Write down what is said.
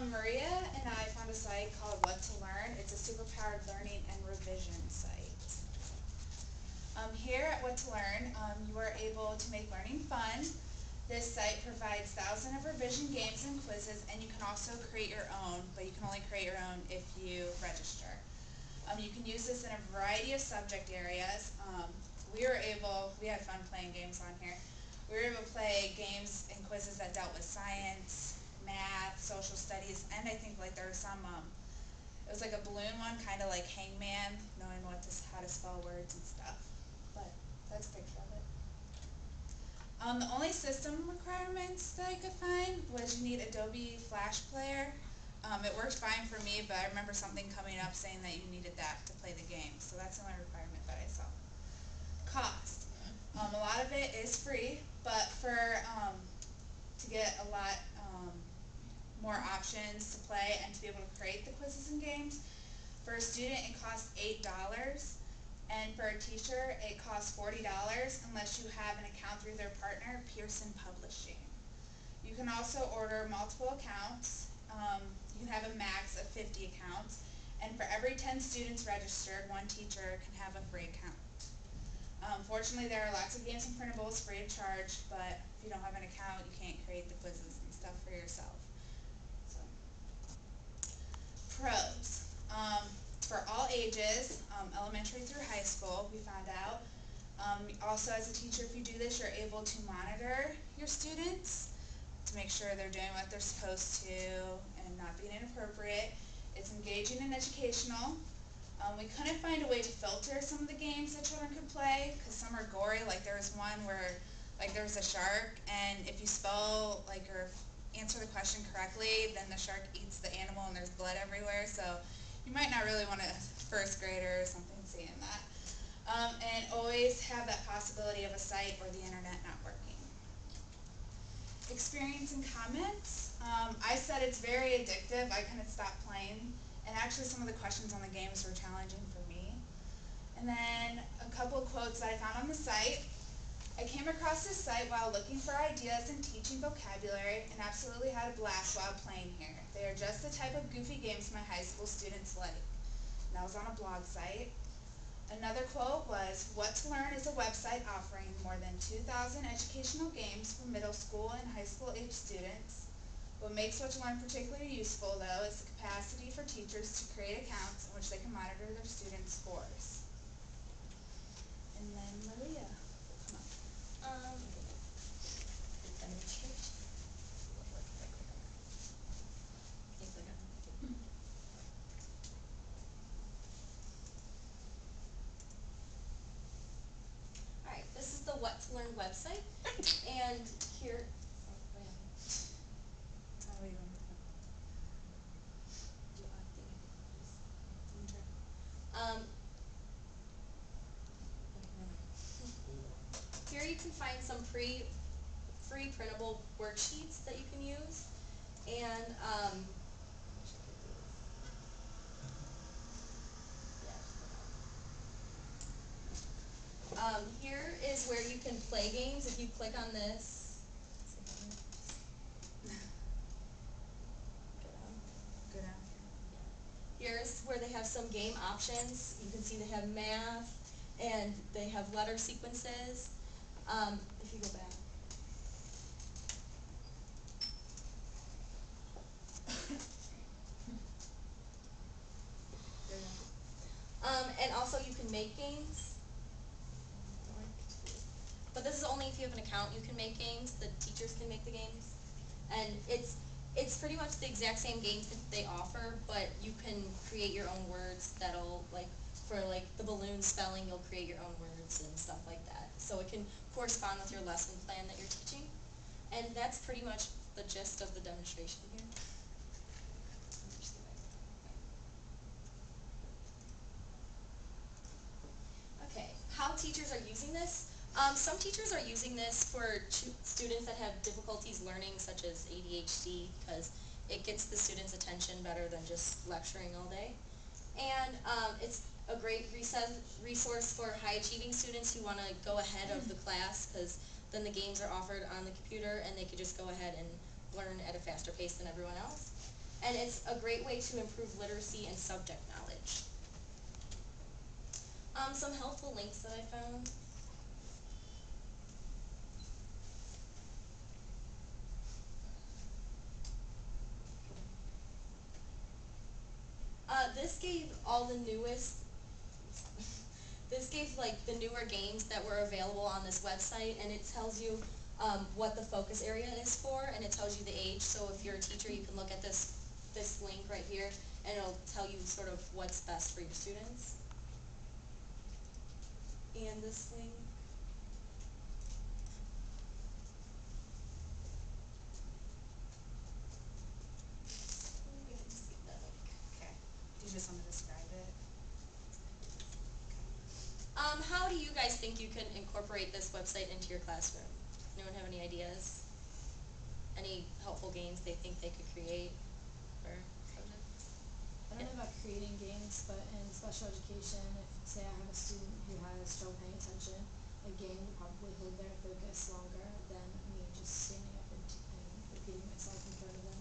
Maria and I found a site called What to Learn. It's a superpowered learning and revision site. Here at What to Learn, you are able to make learning fun. This site provides thousands of revision games and quizzes, and you can also create your own, but you can only create your own if you register. You can use this in a variety of subject areas. We had fun playing games on here. We were able to play games and quizzes that dealt with science, math, social studies, and I think like there were some, it was like a balloon one, kind of like Hangman, knowing how to spell words and stuff. But that's a picture of it. The only system requirements that I could find was you need Adobe Flash Player. It worked fine for me, but I remember something coming up saying that you needed that to play the game, so that's the only requirement that I saw. Cost. A lot of it is free, but to get a lot more options to play and to be able to create the quizzes and games, for a student it costs $8, and for a teacher it costs $40 unless you have an account through their partner, Pearson Publishing. You can also order multiple accounts. You can have a max of 50 accounts, and for every 10 students registered, one teacher can have a free account. Fortunately, there are lots of games and printables free of charge, but if you don't have an account, you can't create the quizzes and stuff for yourself. So. Pros. For all ages, elementary through high school, we found out. Also, as a teacher, if you do this, you're able to monitor your students to make sure they're doing what they're supposed to and not being inappropriate. It's engaging and educational. We couldn't find a way to filter some of the games that children could play because some are gory. Like there was one where there was a shark, and if you spell or answer the question correctly, then the shark eats the animal and there's blood everywhere. So you might not really want a first grader or something seeing that. And always have that possibility of a site or the internet not working. Experience and comments. I said it's very addictive. I couldn't stop playing. And actually some of the questions on the games were challenging for me. And then a couple of quotes that I found on the site. I came across this site while looking for ideas and teaching vocabulary and absolutely had a blast while playing here. They are just the type of goofy games my high school students like. And that was on a blog site. Another quote was, What to Learn is a website offering more than 2,000 educational games for middle school and high school age students. What makes What to Learn particularly useful, though, is the capacity for teachers to create accounts in which they can monitor their students' scores. And then Maria, come on. Demonstration. Alright, this is the What to Learn website, and here, here you can find some free printable worksheets that you can use, and here is where you can play games. If you click on this, Go down. Here's where they have some game options. You can see they have math and they have letter sequences. If you go back. And also you can make games. But this is only if you have an account you can make games. The teachers can make the games. And it's pretty much the exact same games that they offer, but you can create your own words that'll, for the balloon spelling, you'll create your own words and stuff like that. So it can correspond with your lesson plan that you're teaching. And that's pretty much the gist of the demonstration here. Okay, how teachers are using this. Some teachers are using this for students that have difficulties learning, such as ADHD, because it gets the students' attention better than just lecturing all day. And it's a great resource for high-achieving students who want to go ahead of the class, because then the games are offered on the computer and they could just go ahead and learn at a faster pace than everyone else. and it's a great way to improve literacy and subject knowledge. Some helpful links that I found. This gave all the newest, this gave like the newer games that were available on this website, and it tells you what the focus area is for, and it tells you the age. So if you're a teacher, you can look at this link right here, and it'll tell you sort of what's best for your students. And this link. Okay. You just want to describe it? How do you guys think you can incorporate this website into your classroom? Anyone have any ideas? Any helpful games they think they could create for subjects? I don't know about creating games, but in special education, if say I have a student who has trouble paying attention, a game would probably hold their focus longer than me just standing up and repeating myself in front of them.